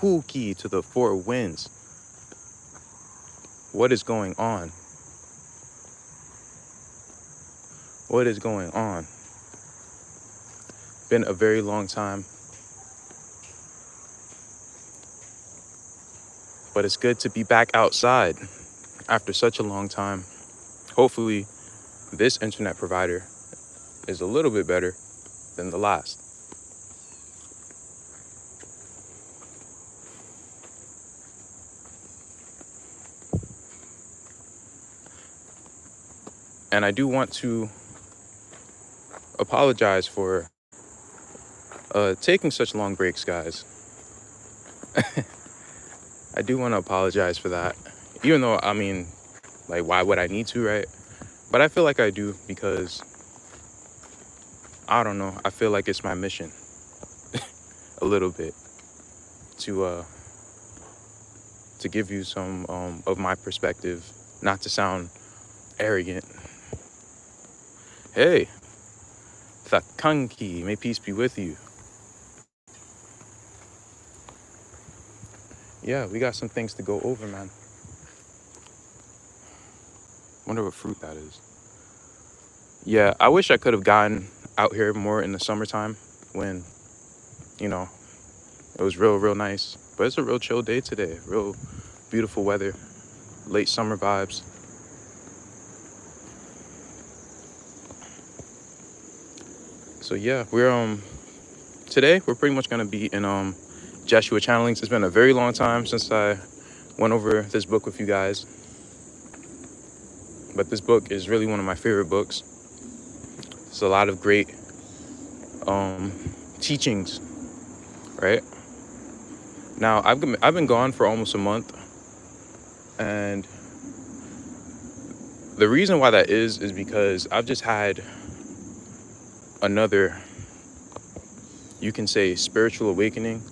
Kuki to the four winds. What is going on? What is going on? Been a very long time, but it's good to be back outside after such a long time. Hopefully, this internet provider is a little bit better than the last. And I do want to apologize for taking such long breaks, guys. I do want to apologize for that. Even though, I mean, like, why would I need to, right? But I feel like I do because, I don't know, I feel like it's my mission a little bit to give you some of my perspective, not to sound arrogant. Hey, Thakanki, may peace be with you. Yeah, we got some things to go over, man. Wonder what fruit that is. Yeah, I wish I could have gotten out here more in the summertime when, you know, it was real nice. But it's a real chill day today. Real beautiful weather, late summer vibes. So yeah, today we're pretty much gonna be in Joshua Channelings. It's been a very long time since I went over this book with you guys. But this book is really one of my favorite books. It's a lot of great teachings, right? Now I've been gone for almost a month, and the reason why that is because I've just had another, you can say, spiritual awakening.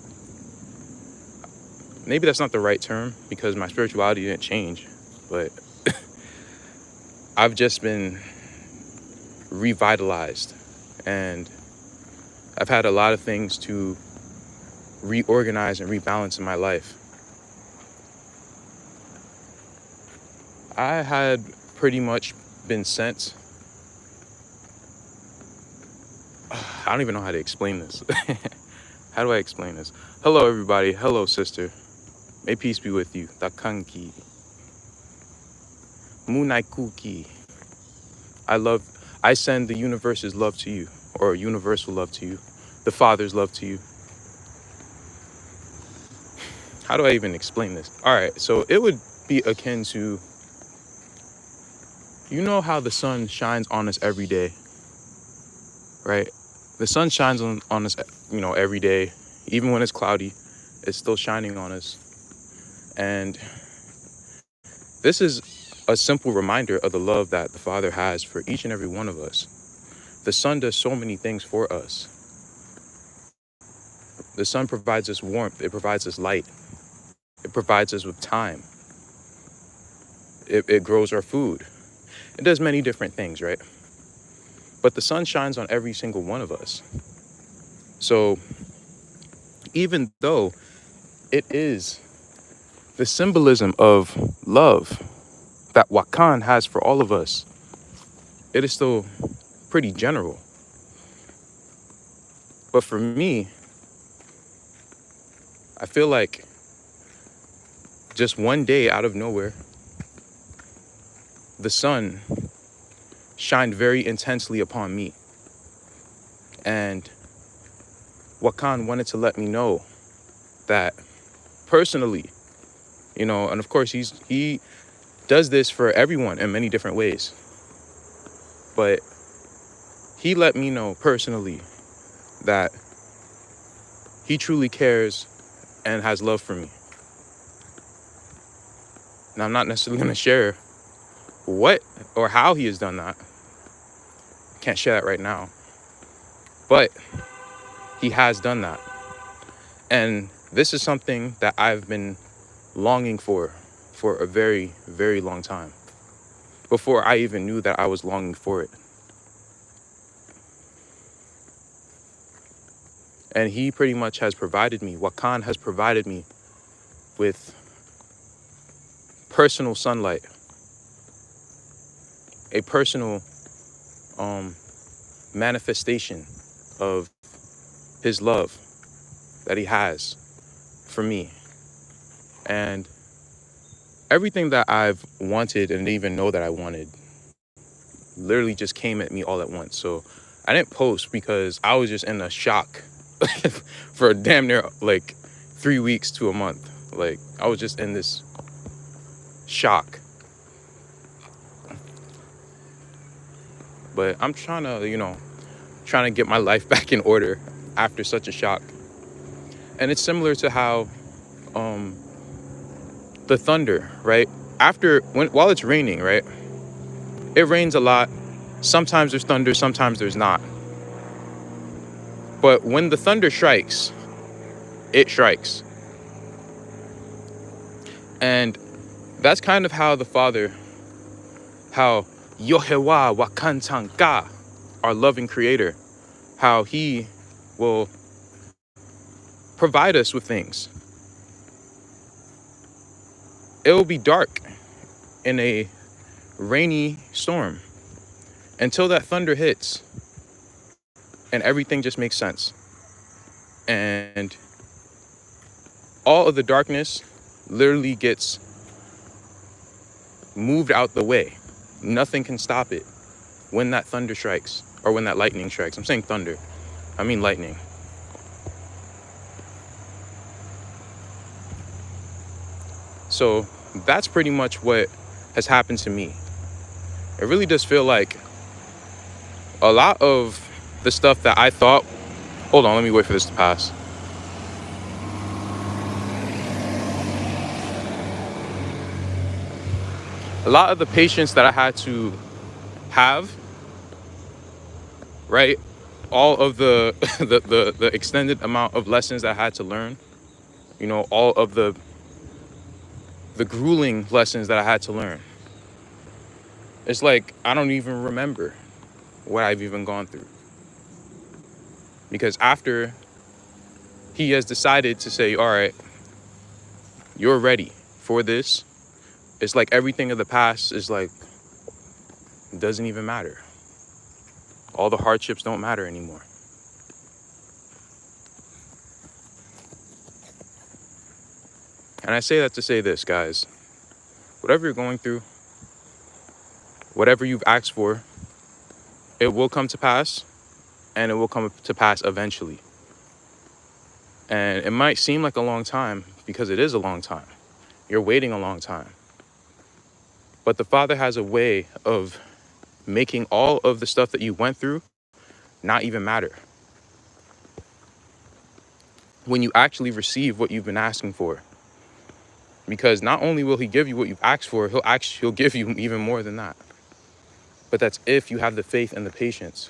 Maybe that's not the right term because my spirituality didn't change, but I've just been revitalized, and I've had a lot of things to reorganize and rebalance in my life. I had pretty much been sent, I don't even know how to explain this. How do I explain this? Hello, everybody. Hello, sister. May peace be with you. Takanki. Munaikuki. I send the universe's love to you, or universal love to you, the Father's love to you. How do I even explain this? All right, so it would be akin to, you know how the sun shines on us every day, right? The sun shines on us, every day. Even when it's cloudy, it's still shining on us. And this is a simple reminder of the love that the Father has for each and every one of us. The sun does so many things for us. The sun provides us warmth. It provides us light. It provides us with time. It grows our food. It does many different things, right? But the sun shines on every single one of us. So even though it is the symbolism of love that Wakan has for all of us, it is still pretty general. But for me, I feel like just one day out of nowhere, the sun shined very intensely upon me. And Wakan wanted to let me know that personally, and of course he does this for everyone in many different ways. But he let me know personally that he truly cares and has love for me. Now, I'm not necessarily going to share what or how he has done that. Can't share that right now. But he has done that. And this is something that I've been longing for a very, very long time. Before I even knew that I was longing for it. And he pretty much has provided me, Wakan has provided me with personal sunlight, a personal manifestation of his love that he has for me. And everything that I've wanted and didn't even know that I wanted literally just came at me all at once. So I didn't post because I was just in a shock for damn near like 3 weeks to a month. Like I was just in this shock. But I'm trying to get my life back in order after such a shock. And it's similar to how the thunder, right? While it's raining, right? It rains a lot. Sometimes there's thunder, sometimes there's not. But when the thunder strikes, it strikes. And that's kind of how the Father, how Yohewa Wakantanka, our loving creator, how he will provide us with things. It will be dark in a rainy storm until that thunder hits and everything just makes sense. And all of the darkness literally gets moved out the way. Nothing can stop it when that thunder strikes, or when that lightning strikes. I'm saying thunder, I mean lightning. So that's pretty much what has happened to me. It really does feel like a lot of the stuff that I thought, hold on, let me wait for this to pass. A lot of the patience that I had to have, right? All of the the extended amount of lessons that I had to learn, all of the grueling lessons that I had to learn. It's like I don't even remember what I've even gone through. Because after he has decided to say, all right, you're ready for this, it's like everything of the past is like, it doesn't even matter. All the hardships don't matter anymore. And I say that to say this, guys. Whatever you're going through, whatever you've asked for, it will come to pass, and it will come to pass eventually. And it might seem like a long time, because it is a long time. You're waiting a long time. But the Father has a way of making all of the stuff that you went through not even matter. When you actually receive what you've been asking for. Because not only will he give you what you've asked for, he'll give you even more than that. But that's if you have the faith and the patience.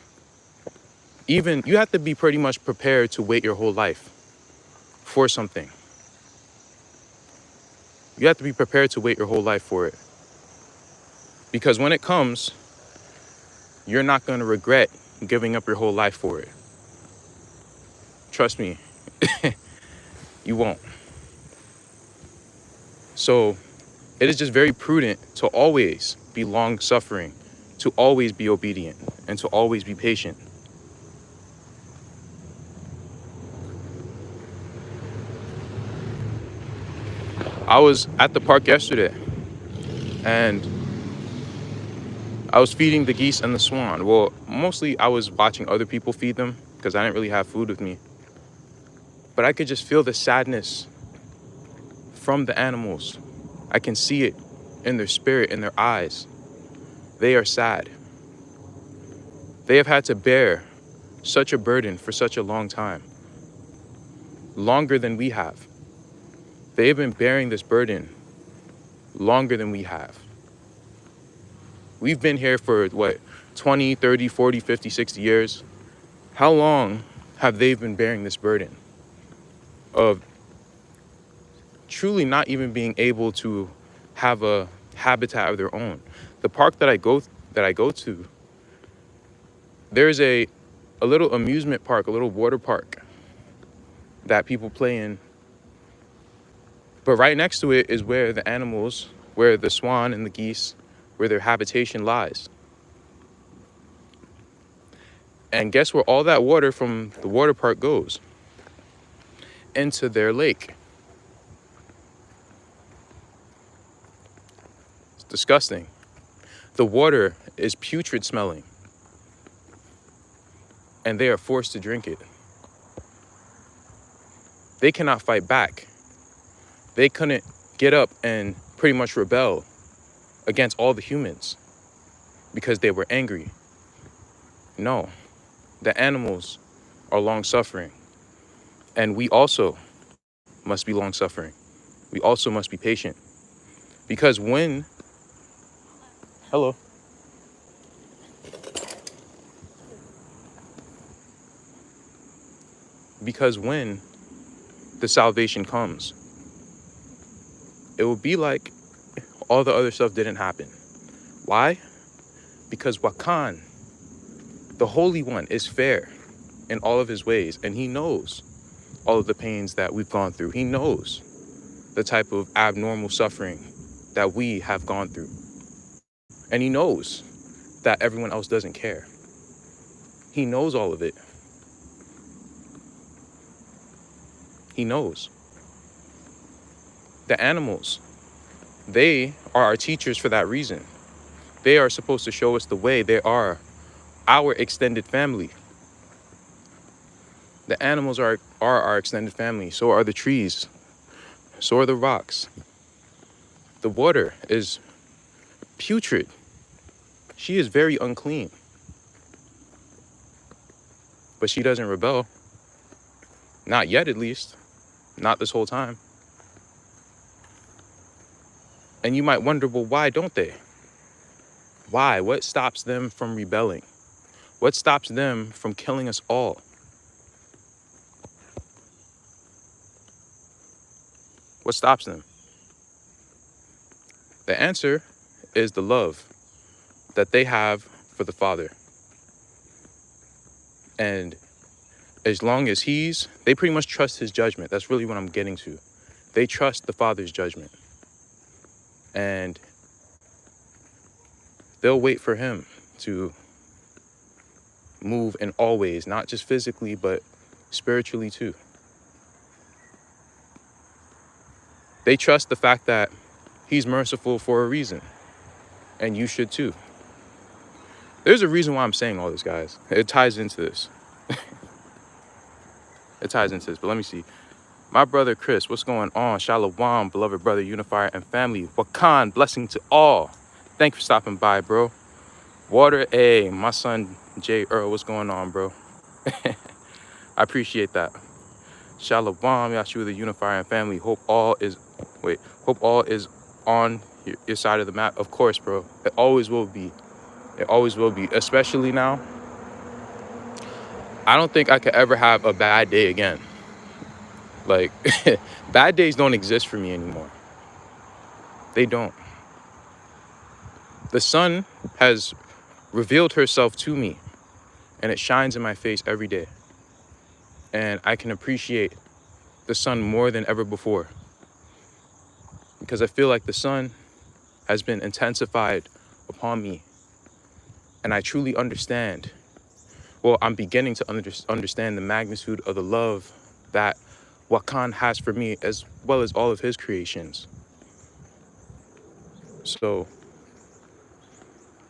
Even you have to be pretty much prepared to wait your whole life for something. You have to be prepared to wait your whole life for it. Because when it comes, you're not going to regret giving up your whole life for it. Trust me, you won't. So it is just very prudent to always be long-suffering, to always be obedient, and to always be patient. I was at the park yesterday, and I was feeding the geese and the swan. Well, mostly I was watching other people feed them because I didn't really have food with me. But I could just feel the sadness from the animals. I can see it in their spirit, in their eyes. They are sad. They have had to bear such a burden for such a long time. Longer than we have. They have been bearing this burden longer than we have. We've been here for, 20, 30, 40, 50, 60 years? How long have they been bearing this burden of truly not even being able to have a habitat of their own? The park that I go to, there's a little amusement park, a little water park that people play in But right next to it is where the animals, where the swan and the geese, where their habitation lies. And guess where all that water from the water park goes? Into their lake. It's disgusting. The water is putrid smelling, and they are forced to drink it. They cannot fight back. They couldn't get up and pretty much rebel against all the humans because they were angry. No, the animals are long-suffering, and we also must be long-suffering. We also must be patient, because when, hello, because when the salvation comes, it will be like all the other stuff didn't happen. Why? Because Wakan, the Holy One, is fair in all of his ways, and he knows all of the pains that we've gone through. He knows the type of abnormal suffering that we have gone through. And he knows that everyone else doesn't care. He knows all of it. He knows. The animals, they are our teachers for that reason. They are supposed to show us the way. They are our extended family. The animals are our extended family. So are the trees. So are the rocks. The water is putrid. She is very unclean. But she doesn't rebel. Not yet, at least. Not this whole time. And you might wonder, well, why don't they? Why? What stops them from rebelling? What stops them from killing us all? What stops them? The answer is the love that they have for the Father. And as long as they pretty much trust his judgment. That's really what I'm getting to. They trust the Father's judgment. And they'll wait for him to move in all ways, not just physically, but spiritually too. They trust the fact that he's merciful for a reason, and you should too. There's a reason why I'm saying all this, guys. It ties into this. It ties into this, but let me see. My brother Chris, what's going on? Shalom, beloved brother, unifier, and family. Wakan, blessing to all. Thank you for stopping by, bro. Water, my son Jay Earl, what's going on, bro? I appreciate that. Shalom, Yahshua, the unifier, and family. Hope all is on your side of the map. Of course, bro. It always will be. It always will be, especially now. I don't think I could ever have a bad day again. Like, bad days don't exist for me anymore. They don't. The sun has revealed herself to me, and it shines in my face every day. And I can appreciate the sun more than ever before, because I feel like the sun has been intensified upon me. And I truly understand. Well, I'm beginning to understand the magnitude of the love that Wakan has for me, as well as all of his creations. So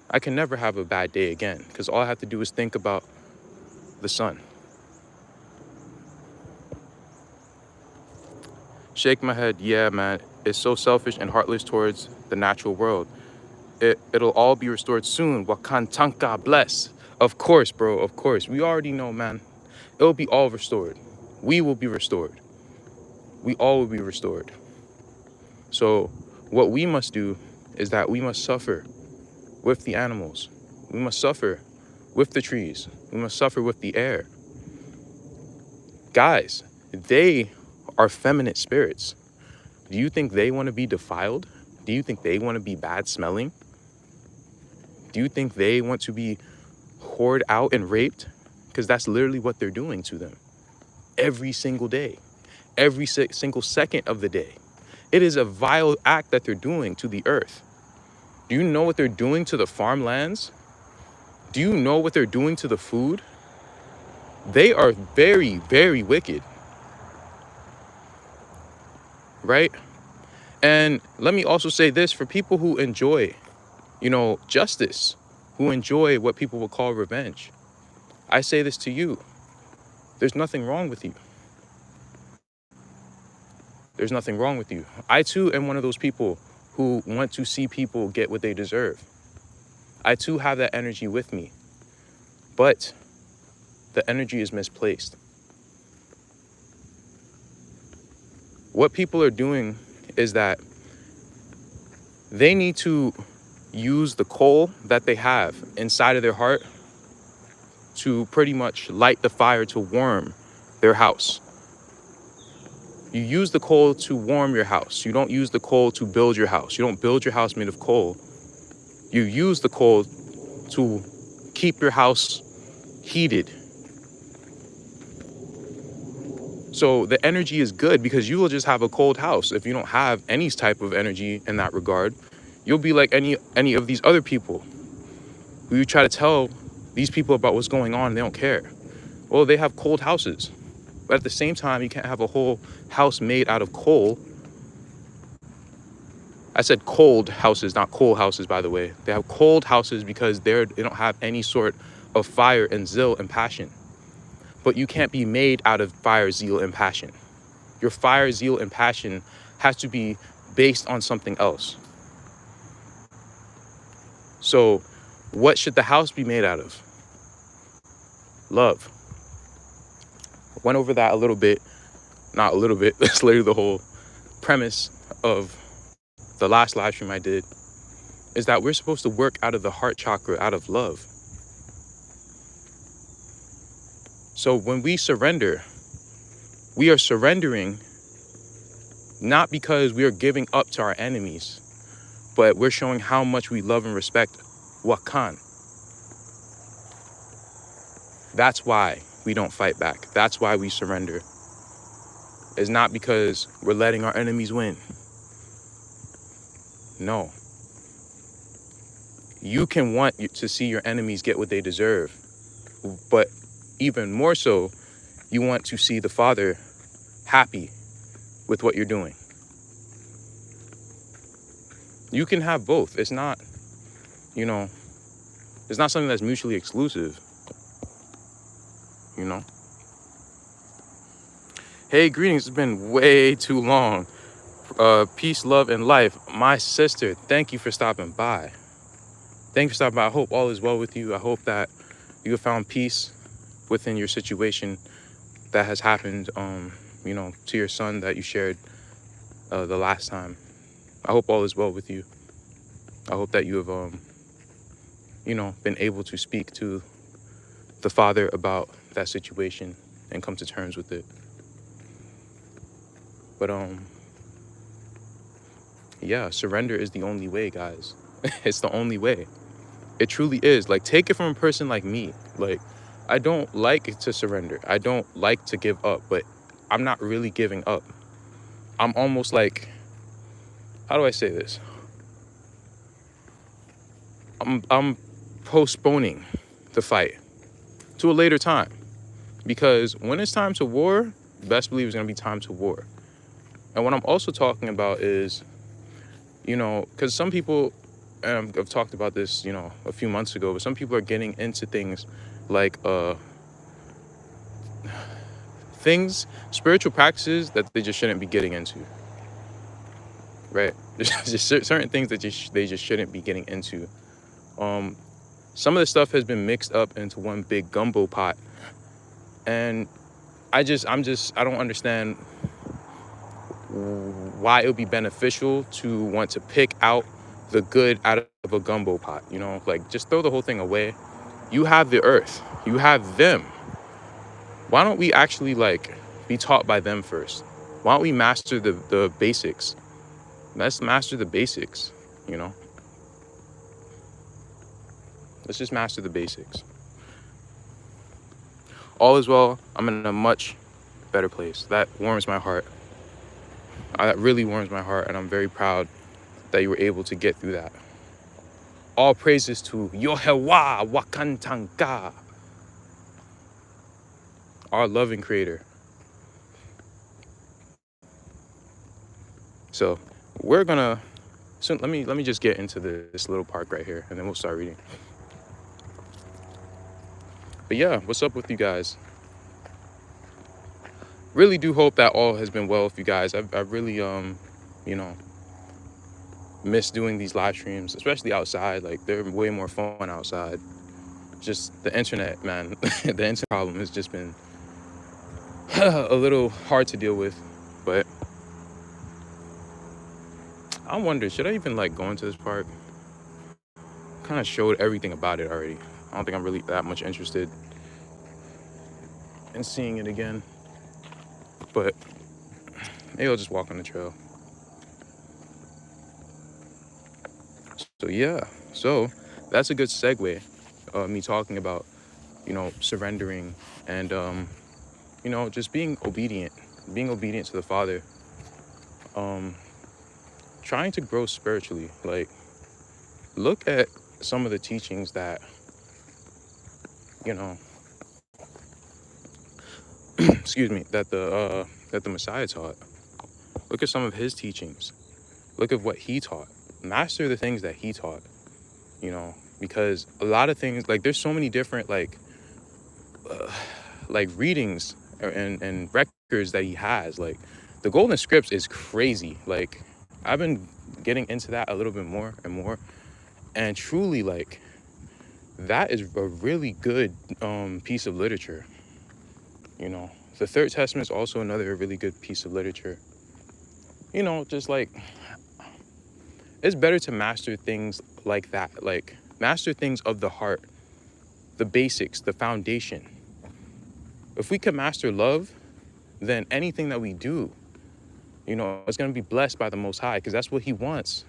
I can never have a bad day again, because all I have to do is think about the sun. Shake my head, yeah, man. It's so selfish and heartless towards the natural world. It'll all be restored soon. Wakan Tanka, bless. Of course, bro, of course. We already know, man. It'll be all restored. We will be restored. We all will be restored. So what we must do is that we must suffer with the animals. We must suffer with the trees. We must suffer with the air. Guys, they are feminine spirits. Do you think they want to be defiled? Do you think they want to be bad smelling? Do you think they want to be whored out and raped? Because that's literally what they're doing to them every single day, every single second of the day. It is a vile act that they're doing to the earth. Do you know what they're doing to the farmlands? Do you know what they're doing to the food? They are very, very wicked, right? And let me also say this for people who enjoy, justice, who enjoy what people will call revenge. I say this to you. There's nothing wrong with you. There's nothing wrong with you. I too am one of those people who want to see people get what they deserve. I too have that energy with me, but the energy is misplaced. What people are doing is that they need to use the coal that they have inside of their heart to pretty much light the fire to warm their house. You use the coal to warm your house. You don't use the coal to build your house. You don't build your house made of coal. You use the coal to keep your house heated. So the energy is good because you will just have a cold house. If you don't have any type of energy in that regard, you'll be like any of these other people who you try to tell these people about what's going on and they don't care. Well, they have cold houses. But at the same time, you can't have a whole house made out of coal. I said cold houses, not coal houses, by the way. They have cold houses because they don't have any sort of fire and zeal and passion. But you can't be made out of fire, zeal, and passion. Your fire, zeal, and passion has to be based on something else. So what should the house be made out of? Love. I went over that a little bit. Not a little bit. That's literally the whole premise of the last live stream I did, is that we're supposed to work out of the heart chakra, out of love. So when we surrender, we are surrendering not because we are giving up to our enemies, but we're showing how much we love and respect Wakan. That's why we don't fight back. That's why we surrender. It's not because we're letting our enemies win. No. You can want to see your enemies get what they deserve, but even more so, you want to see the Father happy with what you're doing. You can have both. It's not, it's not something that's mutually exclusive, Hey, greetings. It's been way too long. Peace, love, and life. My sister, thank you for stopping by. Thank you for stopping by. I hope all is well with you. I hope that you have found peace within your situation that has happened, to your son that you shared the last time. I hope all is well with you. I hope that you have, been able to speak to the Father about that situation and come to terms with it. But, yeah, surrender is the only way, guys. It's the only way. It truly is. Like, take it from a person like me. Like, I don't like to surrender. I don't like to give up, but I'm not really giving up. I'm almost like, how do I say this? I'm postponing the fight to a later time, because when it's time to war, best believe it's going to be time to war. And what I'm also talking about is, because some people, I've talked about this, a few months ago, but some people are getting into things like spiritual practices that they just shouldn't be getting into, right? There's just certain things that they just shouldn't be getting into. Some of the stuff has been mixed up into one big gumbo pot, and I don't understand why it would be beneficial to want to pick out the good out of a gumbo pot, like just throw the whole thing away. You have the earth, you have them. Why don't we actually be taught by them first? Why don't we master the basics? Let's master the basics, Let's just master the basics. All is well. I'm in a much better place. That warms my heart. That really warms my heart, and I'm very proud that you were able to get through that. All praises to Yohewa Wakantanka, our loving creator. So we're gonna let me just get into this little park right here, and then we'll start reading. But yeah, what's up with you guys? Really do hope that all has been well with you guys. I really you know, miss doing these live streams, especially outside. Like, they're way more fun outside. Just the internet, man. The internet problem has just been a little hard to deal with. But I wonder, should I even like go into this park? Kind of showed everything about it already. I don't think I'm really that much interested in seeing it again. But maybe I'll just walk on the trail. So yeah, so that's a good segue. Me talking about, you know, surrendering and you know, just being obedient to the Father. Trying to grow spiritually. Like, look at some of the teachings that, you know, excuse me, that the Messiah taught. Look at some of his teachings. Look at what he taught. Master the things that he taught. You know, because a lot of things, like, there's so many different like readings and records that he has. Like, the Golden Scripts is crazy. Like, I've been getting into that a little bit more and more, and truly, like, that is a really good piece of literature. You know, the Third Testament is also another really good piece of literature. You know, just like, it's better to master things like that, like master things of the heart, the basics, the foundation. If we can master love, then anything that we do, you know, it's going to be blessed by the Most High, because that's what he wants,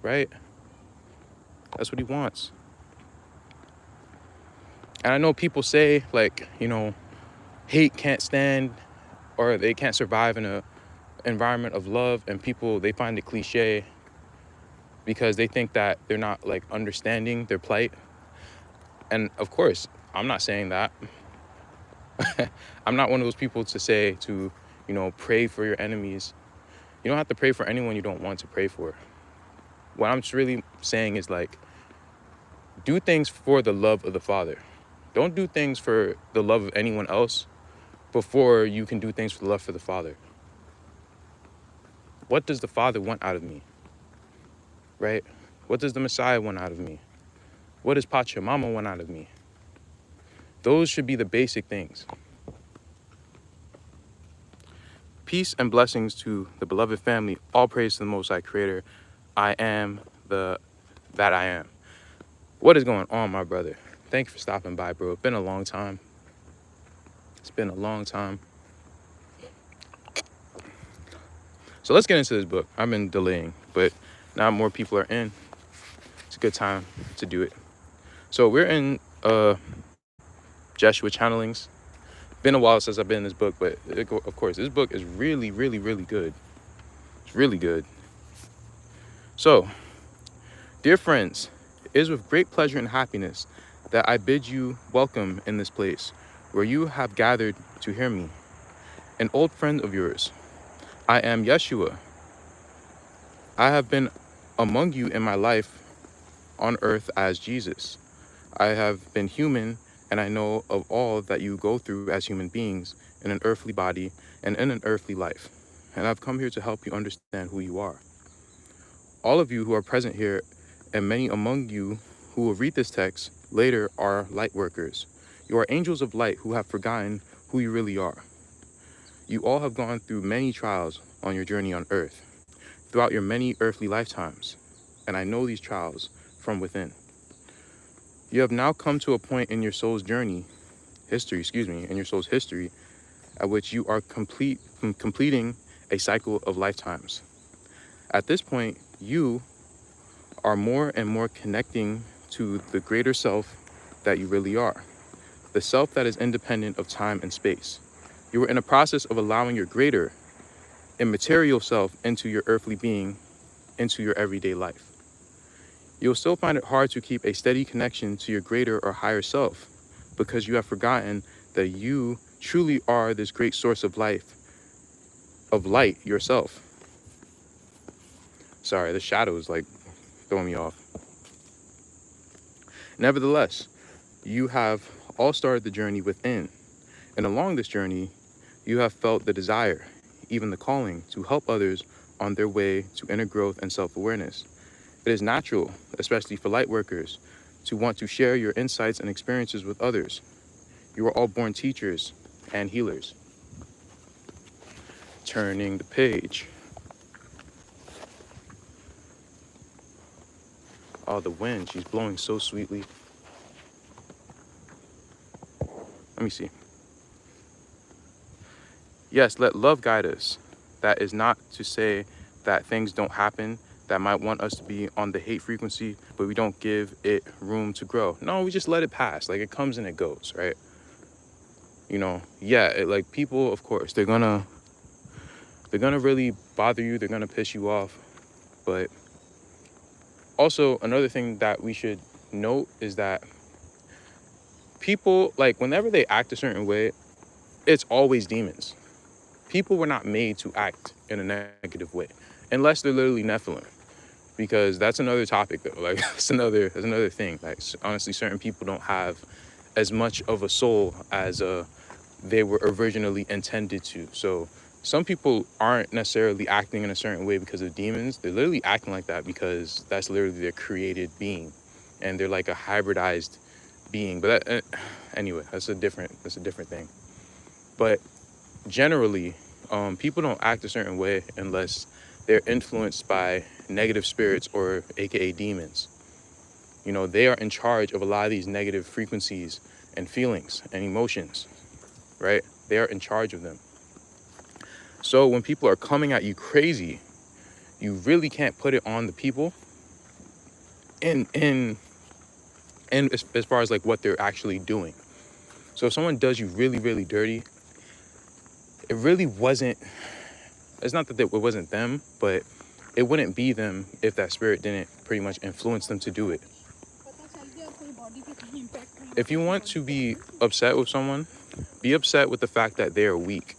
right? That's what he wants. And I know people say, like, you know, hate can't stand, or they can't survive in a environment of love, and people, they find it cliche because they think that they're not like understanding their plight. And of course, I'm not saying that. I'm not one of those people to say to, you know, pray for your enemies. You don't have to pray for anyone you don't want to pray for. What I'm really saying is, like, do things for the love of the Father. Don't do things for the love of anyone else before you can do things for the love for the Father. What does the Father want out of me? Right? What does the Messiah want out of me? What does Pachamama want out of me? Those should be the basic things. Peace and blessings to the beloved family. All praise to the Most High Creator. I am that I am. What is going on, my brother? Thank you for stopping by, bro. It's been a long time. It's been a long time. So let's get into this book. I've been delaying, but now more people are in. It's a good time to do it. So we're in Jeshua Channelings. Been a while since I've been in this book, but of course, this book is really, really, really good. It's really good. So, dear friends, it is with great pleasure and happiness that I bid you welcome in this place where you have gathered to hear me, an old friend of yours. I am Yeshua. I have been among you in my life on earth as Jesus. I have been human, and I know of all that you go through as human beings in an earthly body and in an earthly life. And I've come here to help you understand who you are. All of you who are present here, and many among you who will read this text later, are light workers. You are angels of light who have forgotten who you really are. You all have gone through many trials on your journey on earth, throughout your many earthly lifetimes, and I know these trials from within. You have now come to a point in your soul's in your soul's history, at which you are completing a cycle of lifetimes. At this point, you are more and more connecting to the greater self that you really are, the self that is independent of time and space. You are in a process of allowing your greater immaterial self into your earthly being, into your everyday life. You'll still find it hard to keep a steady connection to your greater or higher self because you have forgotten that you truly are this great source of life, of light yourself. Sorry, the shadow is like throwing me off. Nevertheless, you have all started the journey within, and along this journey, you have felt the desire, even the calling, to help others on their way to inner growth and self-awareness. It is natural, especially for light workers, to want to share your insights and experiences with others. You are all born teachers and healers. Turning the page. Oh, the wind, she's blowing so sweetly. Let me see. Yes, let love guide us. That is not to say that things don't happen that might want us to be on the hate frequency, but we don't give it room to grow. No, we just let it pass. Like, it comes and it goes, right? You know, yeah, like, people, of course, they're gonna really bother you. They're gonna piss you off. But also, another thing that we should note is that people, like, whenever they act a certain way, it's always demons. People were not made to act in a negative way, unless they're literally Nephilim, because that's another topic though. Like, that's another thing. Like, honestly, certain people don't have as much of a soul as they were originally intended to. So some people aren't necessarily acting in a certain way because of demons. They're literally acting like that because that's literally their created being, and they're like a hybridized being. But that, anyway, that's a different thing. But generally, people don't act a certain way unless they're influenced by negative spirits, or AKA demons. You know, they are in charge of a lot of these negative frequencies and feelings and emotions, right? They are in charge of them. So when people are coming at you crazy, you really can't put it on the people and as far as like what they're actually doing. So if someone does you really, really dirty, it really wasn't, it's not that it wasn't them, but it wouldn't be them if that spirit didn't pretty much influence them to do it. If you want to be upset with someone, be upset with the fact that they are weak,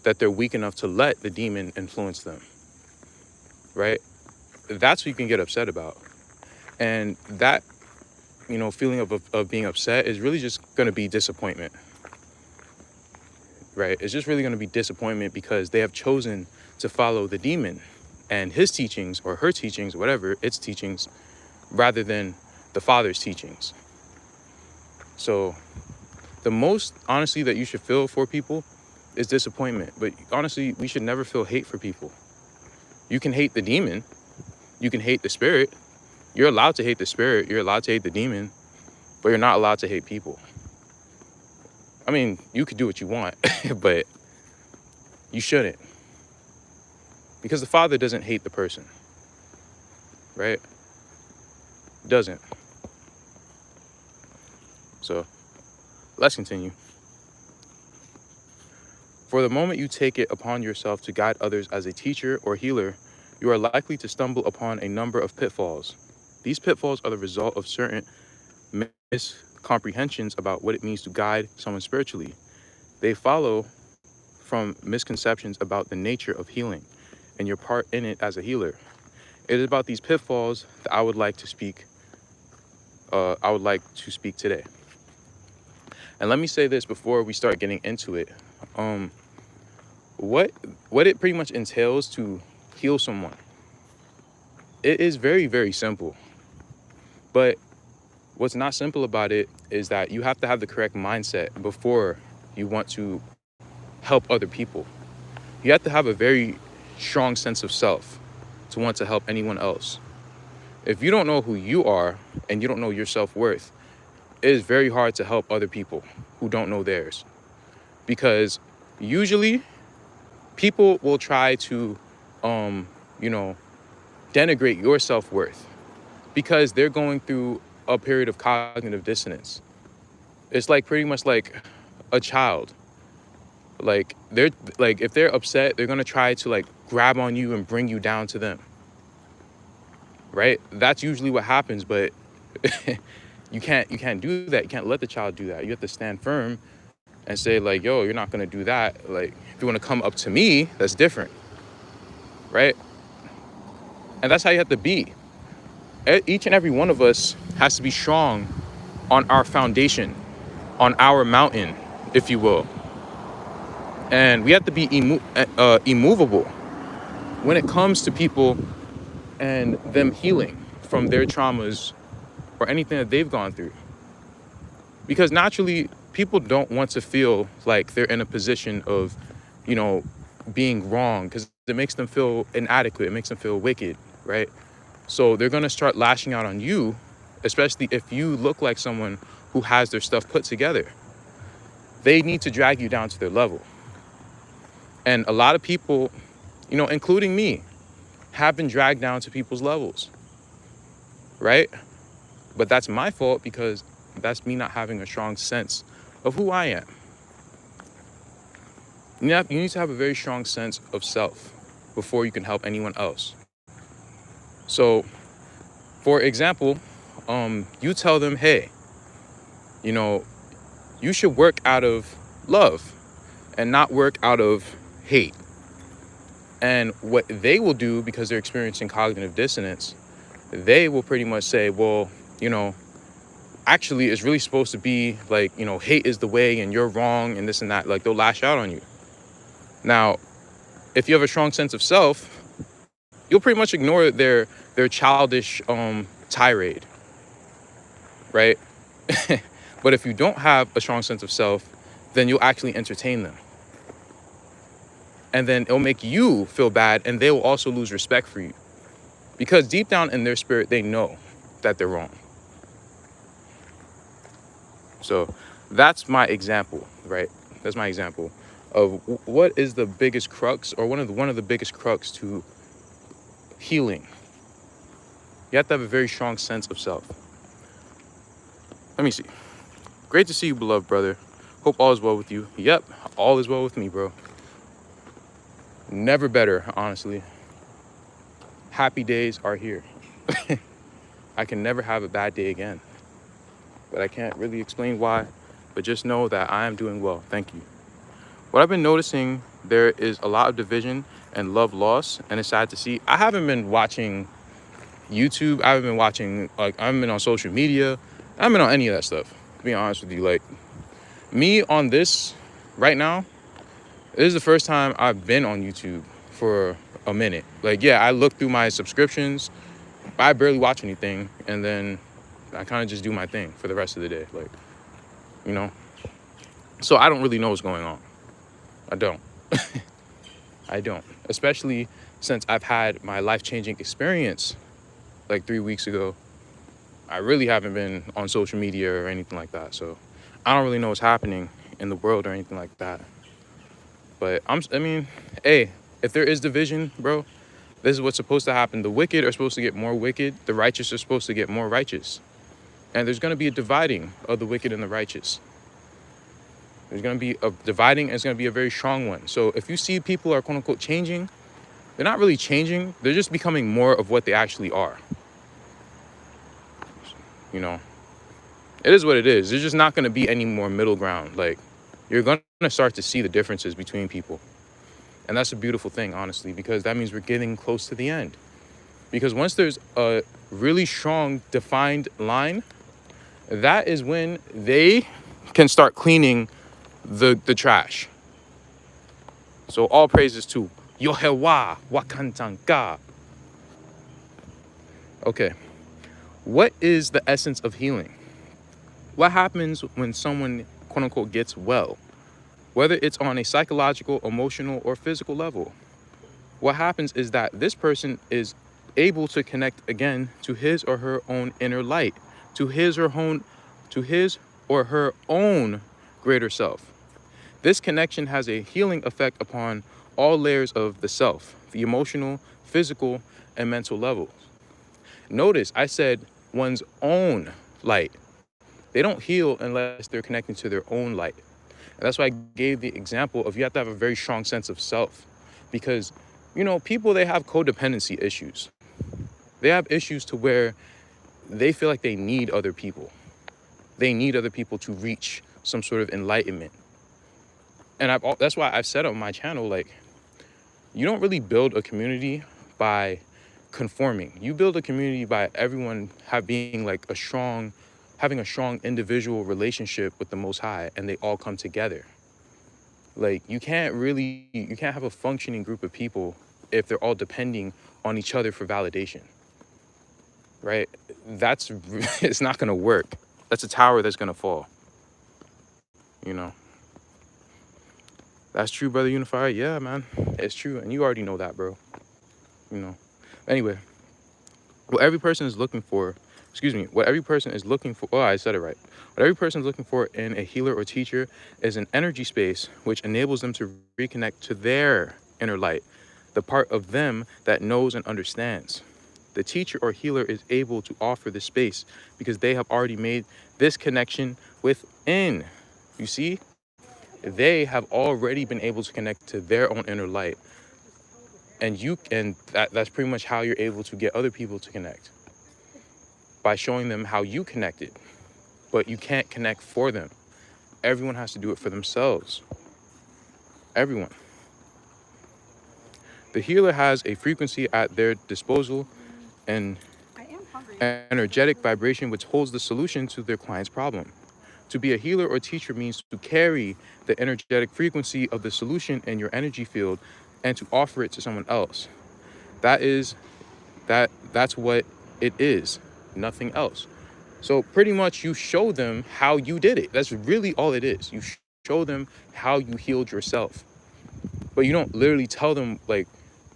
that they're weak enough to let the demon influence them, right? That's what you can get upset about. And that, you know, feeling of being upset is really just going to be disappointment, right? It's just really going to be disappointment because they have chosen to follow the demon and his teachings, or her teachings, whatever, its teachings, rather than the Father's teachings. So the most, honestly, that you should feel for people is disappointment. But honestly, we should never feel hate for people. You can hate the demon. You can hate the spirit. You're allowed to hate the spirit. You're allowed to hate the demon. But you're not allowed to hate people. I mean, you could do what you want, but you shouldn't. Because the Father doesn't hate the person, right? Doesn't. So let's continue. For the moment you take it upon yourself to guide others as a teacher or healer, you are likely to stumble upon a number of pitfalls. These pitfalls are the result of certain miscomprehensions about what it means to guide someone spiritually. They follow from misconceptions about the nature of healing and your part in it as a healer. It is about these pitfalls that I would like to speak today. And let me say this before we start getting into it. What it pretty much entails to heal someone, it is very, very simple. But what's not simple about it is that you have to have the correct mindset before you want to help other people. You have to have a very strong sense of self to want to help anyone else. If you don't know who you are and you don't know your self-worth, it is very hard to help other people who don't know theirs. Because usually people will try to, denigrate your self-worth because they're going through a period of cognitive dissonance. It's like pretty much like a child. Like they're like, if they're upset, they're gonna try to like grab on you and bring you down to them, right? That's usually what happens. But you can't do that. You can't let the child do that. You have to stand firm and say like, yo, you're not gonna do that. Like, if you want to come up to me, that's different, right? And that's how you have to be. Each and every one of us has to be strong on our foundation, on our mountain, if you will. And we have to be immovable when it comes to people and them healing from their traumas or anything that they've gone through. Because naturally, people don't want to feel like they're in a position of, you know, being wrong, because it makes them feel inadequate. It makes them feel wicked, right? So they're going to start lashing out on you, especially if you look like someone who has their stuff put together. They need to drag you down to their level. And a lot of people, you know, including me, have been dragged down to people's levels, right? But that's my fault, because that's me not having a strong sense of who I am. You need to have a very strong sense of self before you can help anyone else. So, for example, you tell them, hey, you know, you should work out of love and not work out of hate. And what they will do, because they're experiencing cognitive dissonance, they will pretty much say, well, you know, actually it's really supposed to be like, you know, hate is the way and you're wrong and this and that. Like, they'll lash out on you. Now, if you have a strong sense of self, you'll pretty much ignore their childish tirade, right? But if you don't have a strong sense of self, then you'll actually entertain them. And then it'll make you feel bad, and they will also lose respect for you. Because deep down in their spirit, they know that they're wrong. So that's my example, right? That's my example of what is the biggest crux, or one of the biggest crux to healing. You have to have a very strong sense of self. Let me see. Great to see you, beloved brother. Hope all is well with you. Yep, all is well with me, bro. Never better, honestly. Happy days are here. I can never have a bad day again. But I can't really explain why. But just know that I am doing well. Thank you. What I've been noticing, there is a lot of division and love loss. And it's sad to see. I haven't been watching YouTube. I haven't been watching, like, I haven't been on social media. I haven't been on any of that stuff, to be honest with you. Like, me on this right now, this is the first time I've been on YouTube for a minute. Like, yeah, I look through my subscriptions, but I barely watch anything. And then I kind of just do my thing for the rest of the day. Like, you know? So I don't really know what's going on. I don't. I don't. Especially since I've had my life-changing experience like 3 weeks ago. I really haven't been on social media or anything like that. So I don't really know what's happening in the world or anything like that. But I mean, hey, if there is division, bro, this is what's supposed to happen. The wicked are supposed to get more wicked. The righteous are supposed to get more righteous. And there's going to be a dividing of the wicked and the righteous. There's going to be a dividing, and it's going to be a very strong one. So if you see people are quote unquote changing, they're not really changing. They're just becoming more of what they actually are. You know, it is what it is. There's just not going to be any more middle ground. Like, you're going to start to see the differences between people. And that's a beautiful thing, honestly, because that means we're getting close to the end. Because once there's a really strong defined line, that is when they can start cleaning the trash. So all praises to Yohewa Wakantanka. Okay. What is the essence of healing? What happens when someone, quote unquote, gets well? Whether it's on a psychological, emotional, or physical level. What happens is that this person is able to connect again to his or her own inner light, to his or her own greater self. This connection has a healing effect upon all layers of the self, the emotional, physical, and mental levels. Notice I said one's own light. They don't heal unless they're connecting to their own light. And that's why I gave the example of you have to have a very strong sense of self. Because, people, they have codependency issues. They have issues to where they feel like they need other people. They need other people to reach some sort of enlightenment. And that's why I've said on my channel, like, you don't really build a community by conforming. You build a community by everyone having a strong individual relationship with the Most High, and they all come together. Like, you can't have a functioning group of people if they're all depending on each other for validation, right? It's not gonna work. That's a tower that's gonna fall, That's true, Brother Unifier. Yeah, man, it's true. And you already know that, bro. Anyway, what every person is looking for, oh, I said it right. What every person is looking for in a healer or teacher is an energy space which enables them to reconnect to their inner light, the part of them that knows and understands. The teacher or healer is able to offer this space because they have already made this connection within. You see? They have already been able to connect to their own inner light. And that's pretty much how you're able to get other people to connect, by showing them how you connected. But you can't connect for them. Everyone has to do it for themselves. Everyone. The healer has a frequency at their disposal, an energetic vibration which holds the solution to their client's problem. To be a healer or teacher means to carry the energetic frequency of the solution in your energy field and to offer it to someone else. That's what it is, nothing else. So pretty much you show them how you did it. That's really all it is. You show them how you healed yourself. But you don't literally tell them like,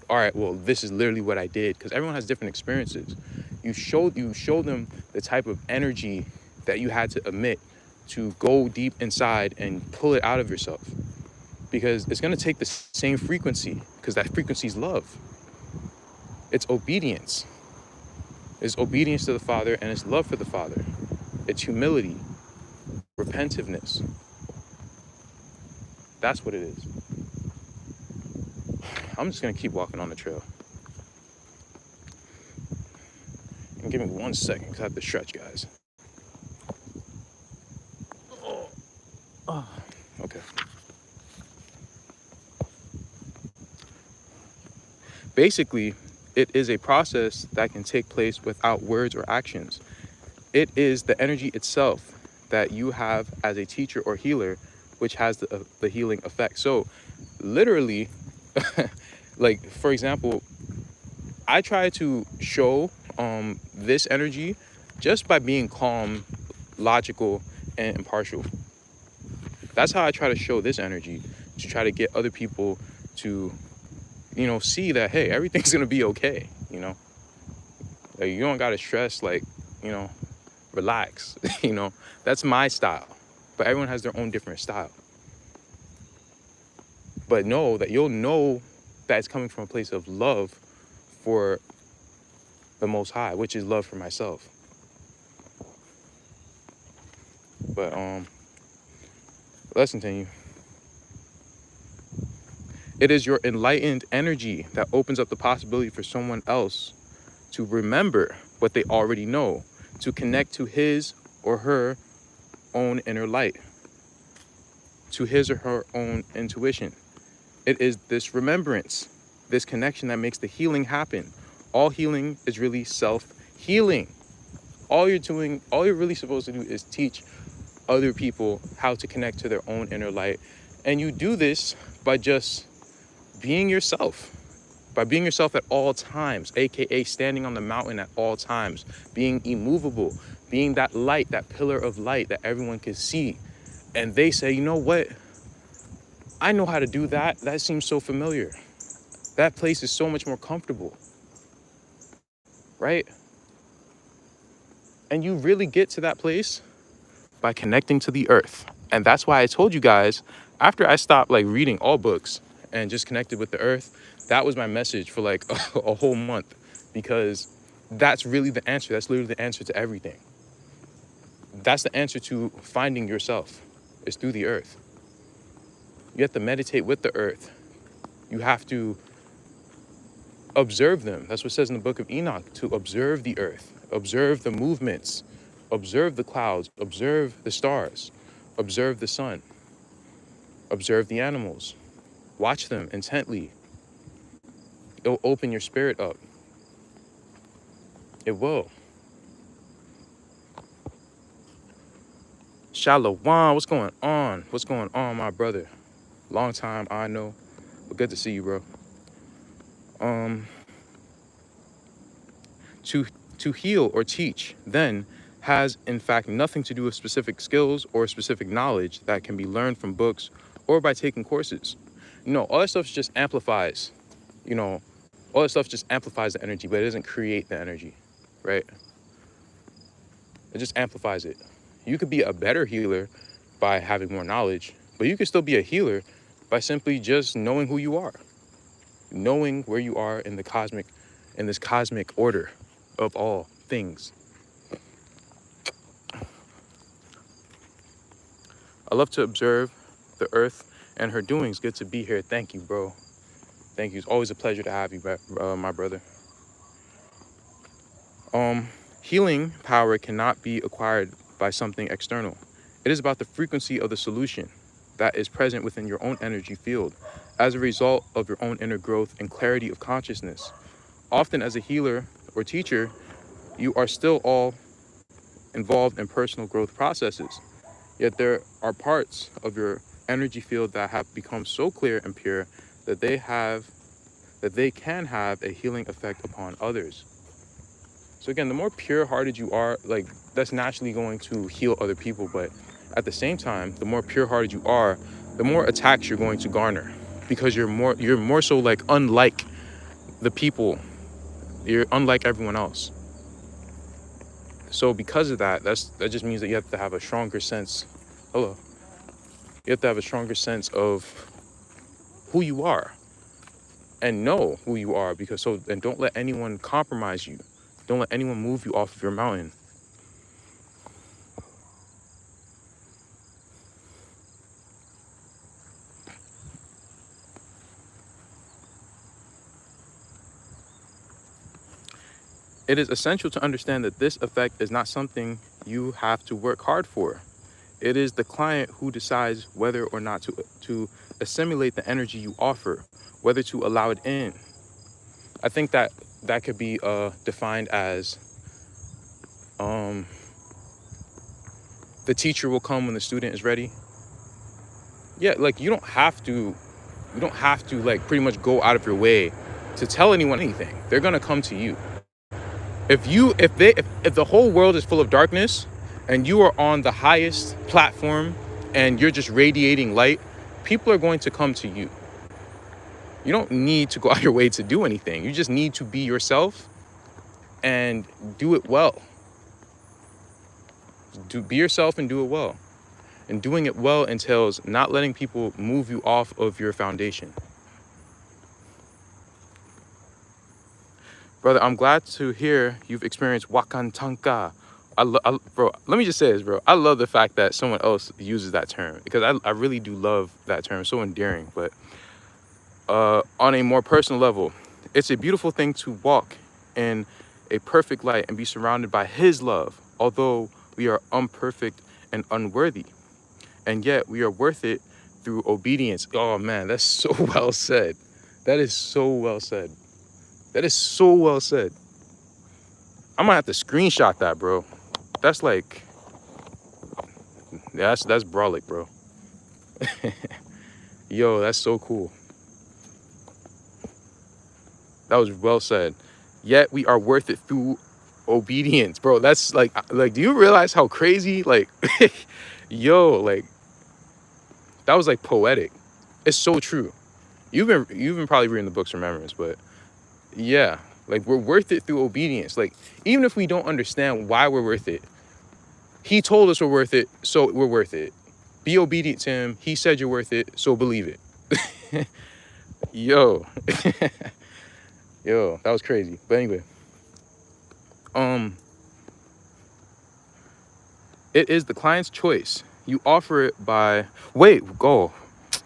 all right, well, this is literally what I did, because everyone has different experiences. You show them the type of energy that you had to emit to go deep inside and pull it out of yourself, because it's going to take the same frequency, because that frequency is love. It's obedience. It's obedience to the Father, and it's love for the Father. It's humility, repentativeness. That's what it is. I'm just going to keep walking on the trail. And give me 1 second, because I have to stretch, guys. Okay. Basically, it is a process that can take place without words or actions. It is the energy itself that you have as a teacher or healer, which has the healing effect. So literally, like, for example, I try to show this energy just by being calm, logical, and impartial. That's how I try to show this energy, to try to get other people to, see that, hey, everything's gonna be okay, Like, you don't gotta stress, like, relax, That's my style. But everyone has their own different style. But know that you'll know that it's coming from a place of love for the Most High, which is love for myself. But let's continue. It is your enlightened energy that opens up the possibility for someone else to remember what they already know, to connect to his or her own inner light, to his or her own intuition. It is this remembrance, this connection that makes the healing happen. All healing is really self-healing. All you're really supposed to do is teach other people how to connect to their own inner light. And you do this by just being yourself. By being yourself at all times, aka standing on the mountain at all times, being immovable, being that light, that pillar of light that everyone can see. And they say, you know what? I know how to do that. That seems so familiar. That place is so much more comfortable, right? And you really get to that place by connecting to the earth. And that's why I told you guys, after I stopped reading all books and just connected with the earth, that was my message for a whole month, because that's really the answer. That's literally the answer to everything. That's the answer to finding yourself, is through the earth. You have to meditate with the earth. You have to observe them. That's what it says in the book of Enoch, to observe the earth, observe the movements, observe the clouds, observe the stars, observe the sun, observe the animals, watch them intently. It'll open your spirit up. It will. Shalom, what's going on? What's going on, my brother? Long time, I know, but good to see you, bro. To heal or teach, then, has in fact nothing to do with specific skills or specific knowledge that can be learned from books or by taking courses. All that stuff just amplifies, all that stuff just amplifies the energy, but it doesn't create the energy, right? It just amplifies it. You could be a better healer by having more knowledge, but you could still be a healer by simply just knowing who you are, knowing where you are in this cosmic order of all things. I love to observe the earth and her doings. Good to be here. Thank you, bro. Thank you. It's always a pleasure to have you back, my brother. Healing power cannot be acquired by something external. It is about the frequency of the solution that is present within your own energy field as a result of your own inner growth and clarity of consciousness. Often as a healer or teacher, you are still all involved in personal growth processes. Yet there are parts of your energy field that have become so clear and pure that they can have a healing effect upon others. So again, the more pure-hearted you are, like, that's naturally going to heal other people. But at the same time, the more pure-hearted you are, the more attacks you're going to garner, because you're more so like unlike the people. You're unlike everyone else. So because of that, that just means that you have to have a stronger sense. You have to have a stronger sense of who you are and know who you are, and don't let anyone compromise you. Don't let anyone move you off of your mountain. It is essential to understand that this effect is not something you have to work hard for. It is the client who decides whether or not to assimilate the energy you offer, whether to allow it in. I think that could be defined as the teacher will come when the student is ready. Yeah, like you don't have to like pretty much go out of your way to tell anyone anything. They're gonna come to you. If the whole world is full of darkness and you are on the highest platform and you're just radiating light, people are going to come to you. You don't need to go out of your way to do anything. You just need to be yourself and do it well. Be yourself and do it well. And doing it well entails not letting people move you off of your foundation. Brother, I'm glad to hear you've experienced Wakantanka. Bro, let me just say this, bro. I love the fact that someone else uses that term, because I really do love that term. It's so endearing. But on a more personal level, it's a beautiful thing to walk in a perfect light and be surrounded by His love, although we are imperfect and unworthy. And yet we are worth it through obedience. Oh man, that's so well said. That is so well said. That is so well said. I'm gonna have to screenshot that, bro. That's like, yeah, that's brolic, bro. Yo, that's so cool. That was well said. Yet we are worth it through obedience, bro. That's like, do you realize how crazy, like, yo, like, that was like poetic. It's so true. You've been probably reading the books Remembrance, but yeah, like, we're worth it through obedience. Like, even if we don't understand why we're worth it, He told us we're worth it, so we're worth it. Be obedient to Him. He said you're worth it, so believe it. Yo. Yo, that was crazy. But anyway. It is the client's choice. You offer it by... Wait, go.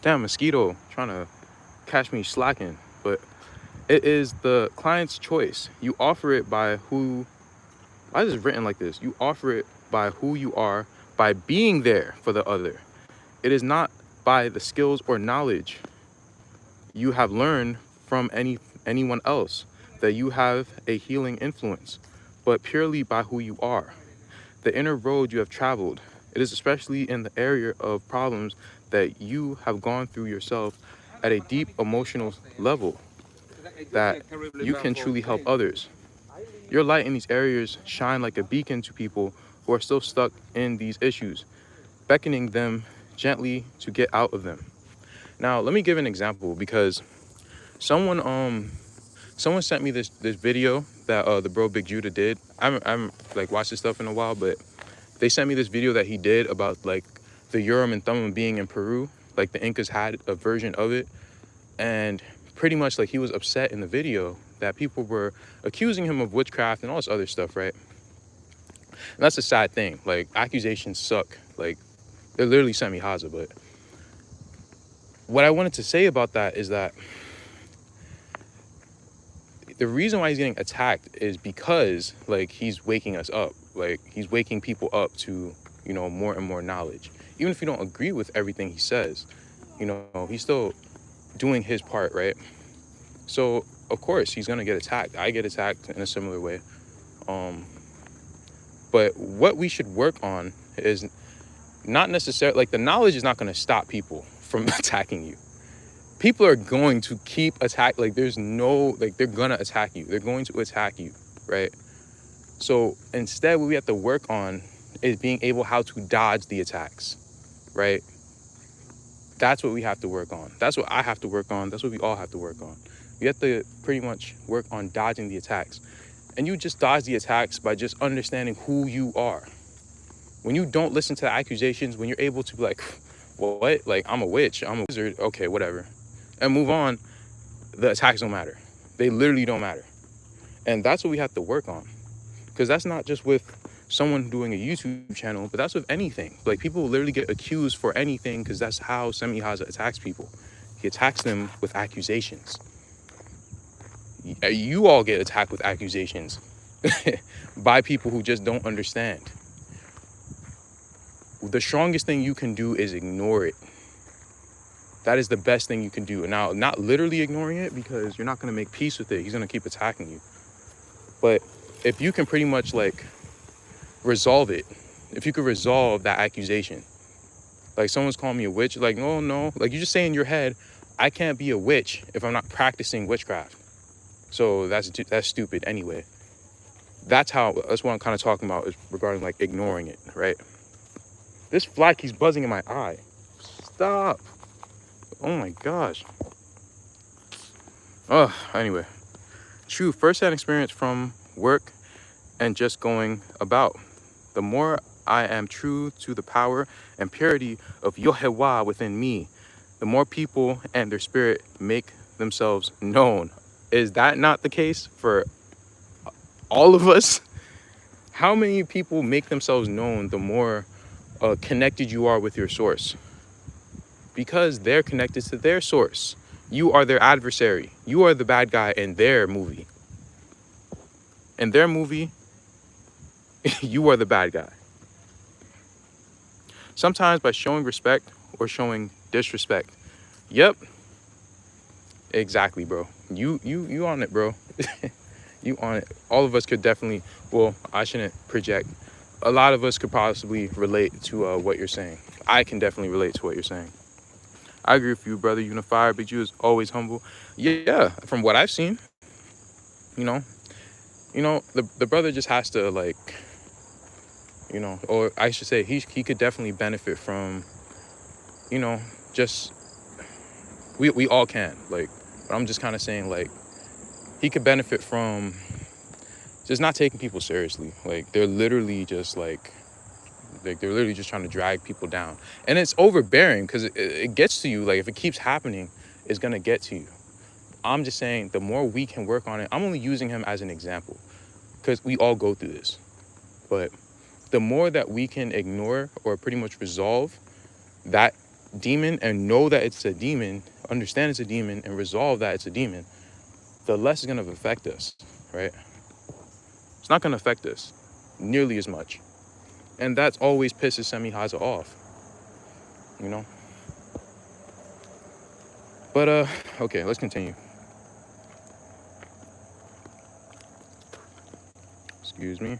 Damn, mosquito trying to catch me slacking. But it is the client's choice. You offer it by who. Why is it written like this? You offer it by who you are, by being there for the other. It is not by the skills or knowledge you have learned from anyone else that you have a healing influence, but purely by who you are, the inner road you have traveled. It is especially in the area of problems that you have gone through yourself at a deep emotional level that you can truly help others. Your light in these areas shine like a beacon to people who are still stuck in these issues, beckoning them gently to get out of them. Now, let me give an example because someone someone sent me this video that the bro Big Judah did. I haven't like watched this stuff in a while, but they sent me this video that he did about like the Urim and Thummim being in Peru. Like the Incas had a version of it, and pretty much like he was upset in the video that people were accusing him of witchcraft and all this other stuff, right? And that's a sad thing. Like accusations suck. Like they literally sent me Haza, but what I wanted to say about that is that the reason why he's getting attacked is because like he's waking us up. Like he's waking people up to, you know, more and more knowledge. Even if you don't agree with everything he says, you know, he's still doing his part, right? So of course he's gonna get attacked. I get attacked in a similar way. But what we should work on is not necessarily like the knowledge is not gonna stop people from attacking you. People are going to keep like there's no, like they're gonna attack you. They're going to attack you, right? So instead what we have to work on is being able how to dodge the attacks, right? That's what we have to work on. That's what I have to work on. That's what we all have to work on. We have to pretty much work on dodging the attacks. And you just dodge the attacks by just understanding who you are. When you don't listen to the accusations, when you're able to be like, well, what? Like, I'm a witch, I'm a wizard, okay, whatever. And move on, the attacks don't matter. They literally don't matter. And that's what we have to work on. Because that's not just with someone doing a YouTube channel, but that's with anything. Like people literally get accused for anything because that's how Semi Haza attacks people. He attacks them with accusations. You all get attacked with accusations by people who just don't understand. The strongest thing you can do is ignore it. That is the best thing you can do. Now, not literally ignoring it because you're not going to make peace with it. He's going to keep attacking you. But if you can pretty much like resolve it, if you could resolve that accusation, like someone's calling me a witch, like, no, like you just say in your head, I can't be a witch if I'm not practicing witchcraft. So that's stupid anyway. That's what I'm kind of talking about is regarding like ignoring it, right? This fly keeps buzzing in my eye. Stop. Oh my gosh. Anyway. True first-hand experience from work and just going about. The more I am true to the power and purity of Yohewah within me, the more people and their spirit make themselves known. Is that not the case for all of us? How many people make themselves known the more connected you are with your source? Because they're connected to their source. You are their adversary. You are the bad guy in their movie. In their movie, you are the bad guy. Sometimes by showing respect or showing disrespect. Yep. Exactly, bro. You on it, bro. You on it. All of us could definitely, well, I shouldn't project. A lot of us could possibly relate to what you're saying. I can definitely relate to what you're saying. I agree with you, brother. Unifier, Big Jew is always humble. Yeah, from what I've seen, you know, the brother just has to like, or I should say he could definitely benefit from, just, we all can, like, but I'm just kind of saying like, he could benefit from just not taking people seriously. Like they're literally just they're literally just trying to drag people down. And it's overbearing because it gets to you. Like if it keeps happening, it's going to get to you. I'm just saying the more we can work on it, I'm only using him as an example because we all go through this. But the more that we can ignore or pretty much resolve that demon and know that it's a demon, understand it's a demon, and resolve that it's a demon, the less it's going to affect us, right? It's not going to affect us nearly as much. And that's always pisses Semi-Haza off, you know? But, okay, let's continue. Excuse me.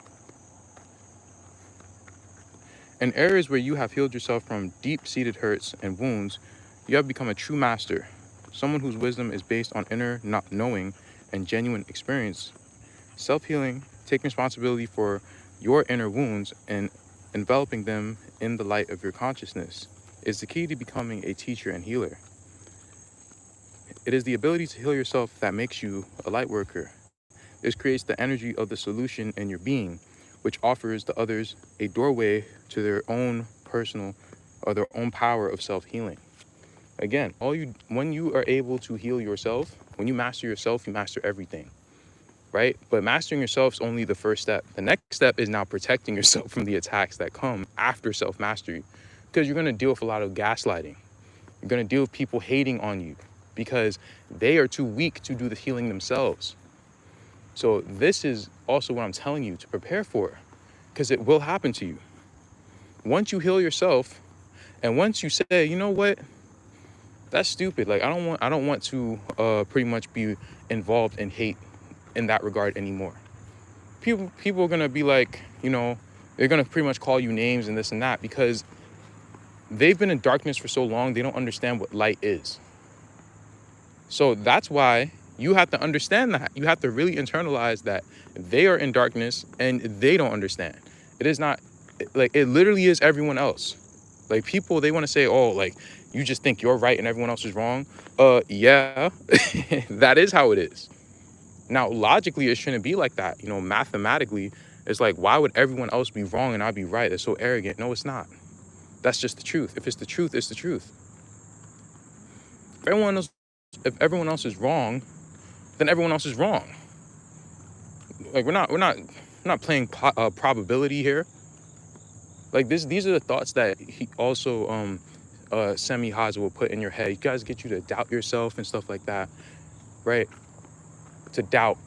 In areas where you have healed yourself from deep-seated hurts and wounds, you have become a true master, someone whose wisdom is based on inner not knowing and genuine experience. Self-healing, taking responsibility for your inner wounds and enveloping them in the light of your consciousness, is the key to becoming a teacher and healer. It is the ability to heal yourself that makes you a light worker. This creates the energy of the solution in your being, which offers the others a doorway to their own personal or their own power of self-healing. Again, when you are able to heal yourself, when you master yourself, you master everything, right? But mastering yourself is only the first step. The next step is now protecting yourself from the attacks that come after self-mastery, because you're going to deal with a lot of gaslighting. You're going to deal with people hating on you because they are too weak to do the healing themselves. So this is also what I'm telling you to prepare for, because it will happen to you. Once you heal yourself, and once you say, you know what, that's stupid. Like, I don't want to pretty much be involved in hate in that regard anymore. People are gonna be like, you know, they're gonna pretty much call you names and this and that, because they've been in darkness for so long, they don't understand what light is. So that's why you have to understand that. You have to really internalize that they are in darkness and they don't understand. It is not, like, it literally is everyone else. Like, people, they want to say, oh, like, you just think you're right and everyone else is wrong. Yeah, that is how it is. Now, logically, it shouldn't be like that. You know, mathematically, it's like, why would everyone else be wrong and I'd be right? It's so arrogant. No, it's not. That's just the truth. If it's the truth, it's the truth. If everyone else is wrong, then everyone else is wrong. Like, we're not playing probability here. Like, these are the thoughts that he also Semi-Haza will put in your head. You guys get you to doubt yourself and stuff like that, right? To doubt,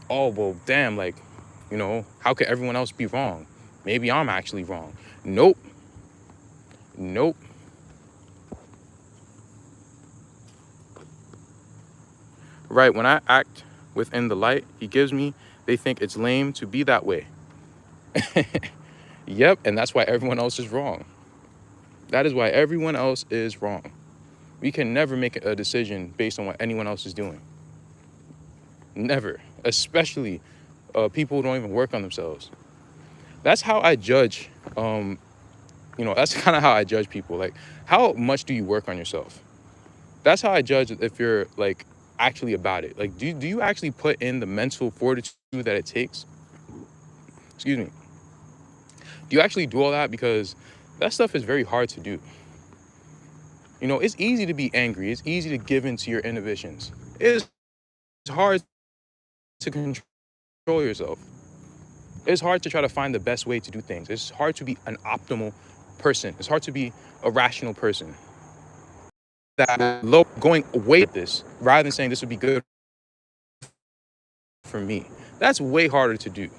oh, well, damn, like, you know, how could everyone else be wrong? Maybe I'm actually wrong. Nope. Right, when I act within the light he gives me, they think it's lame to be that way. Yep, and that's why everyone else is wrong. That is why everyone else is wrong. We can never make a decision based on what anyone else is doing. Never. Especially people who don't even work on themselves. That's how I judge, you know, that's kind of how I judge people. Like, how much do you work on yourself? That's how I judge if you're, like, actually about it. Like, do you actually put in the mental fortitude that it takes? Excuse me. Do you actually do all that? Because that stuff is very hard to do. You know, it's easy to be angry. It's easy to give in to your inhibitions. It's hard to control yourself. It's hard to try to find the best way to do things. It's hard to be an optimal person. It's hard to be a rational person. That low going away at this, rather than saying this would be good for me. That's way harder to do.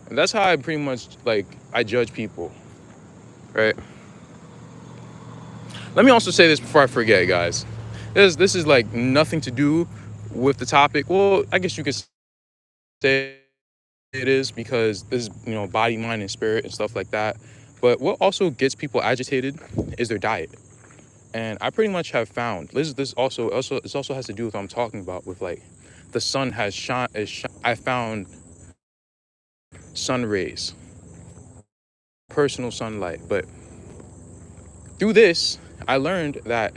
And that's how I pretty much, like, I judge people, right? Let me also say this before I forget, guys. This is like nothing to do with the topic. Well, I guess you could say it is, because this is, you know, body, mind, and spirit and stuff like that. But what also gets people agitated is their diet. And I pretty much have found this also has to do with what I'm talking about with, like, the sun has shone. I found sun rays, personal sunlight. But through this, I learned that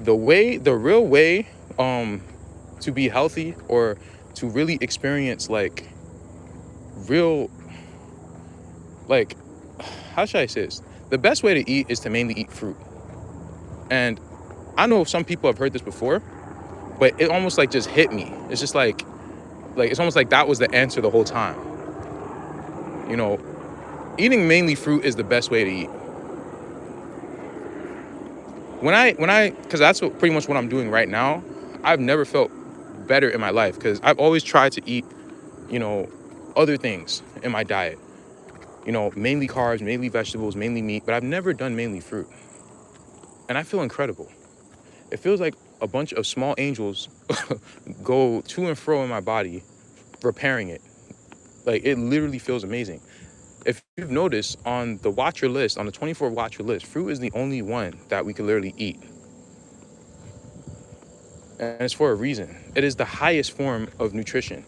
the real way to be healthy, or to really experience, like, real, like, how should I say this? The best way to eat is to mainly eat fruit. And I know some people have heard this before, but it almost, like, just hit me. It's just like it's almost like that was the answer the whole time. You know, eating mainly fruit is the best way to eat. Because that's pretty much what I'm doing right now. I've never felt better in my life because I've always tried to eat, you know, other things in my diet. You know, mainly carbs, mainly vegetables, mainly meat, but I've never done mainly fruit. And I feel incredible. It feels like a bunch of small angels go to and fro in my body, repairing it. Like, it literally feels amazing. If you've noticed, on the Watcher list, on the 24 Watcher list, fruit is the only one that we can literally eat. And it's for a reason. It is the highest form of nutrition.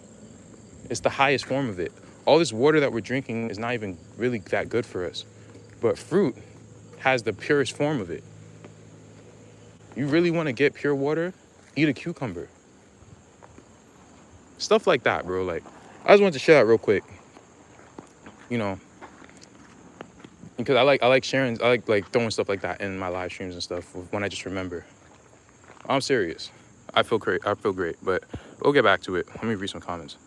It's the highest form of it. All this water that we're drinking is not even really that good for us. But fruit has the purest form of it. You really want to get pure water? Eat a cucumber. Stuff like that, bro. Like, I just wanted to share that real quick. You know, because I like sharing, I like throwing stuff like that in my live streams and stuff when I just remember. I'm serious. I feel great. But we'll get back to it. Let me read some comments.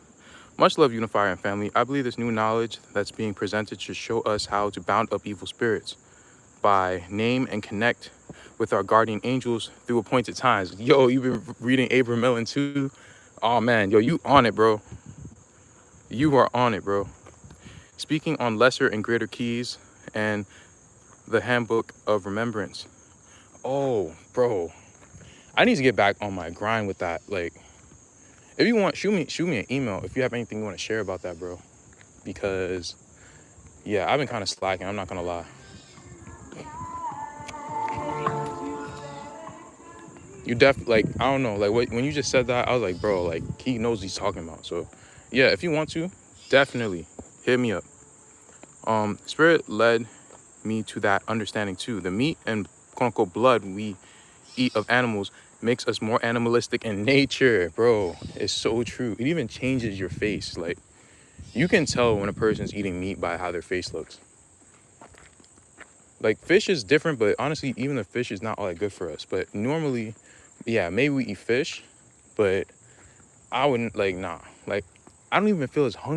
Much love, Unifier and family. I believe this new knowledge that's being presented should show us how to bound up evil spirits by name and connect with our guardian angels through appointed times. Yo, you've been reading Abraham Millen too? Oh man, yo, you on it, bro. You are on it, bro. Speaking on lesser and greater keys and the handbook of remembrance. Oh, bro. I need to get back on my grind with that. Like, if you want, shoot me an email if you have anything you want to share about that, bro. Because, yeah, I've been kind of slacking. I'm not going to lie. Like, I don't know. Like, when you just said that, I was like, bro, like, he knows what he's talking about. So, yeah, if you want to, definitely hit me up. Spirit led me to that understanding, too. The meat and quote-unquote blood we eat of animals makes us more animalistic in nature, bro. It's so true. It even changes your face. Like, you can tell when a person's eating meat by how their face looks. Like, fish is different, but honestly, even the fish is not all that good for us. But normally, yeah, maybe we eat fish, but I wouldn't, like, nah. Like, I don't even feel as hungry.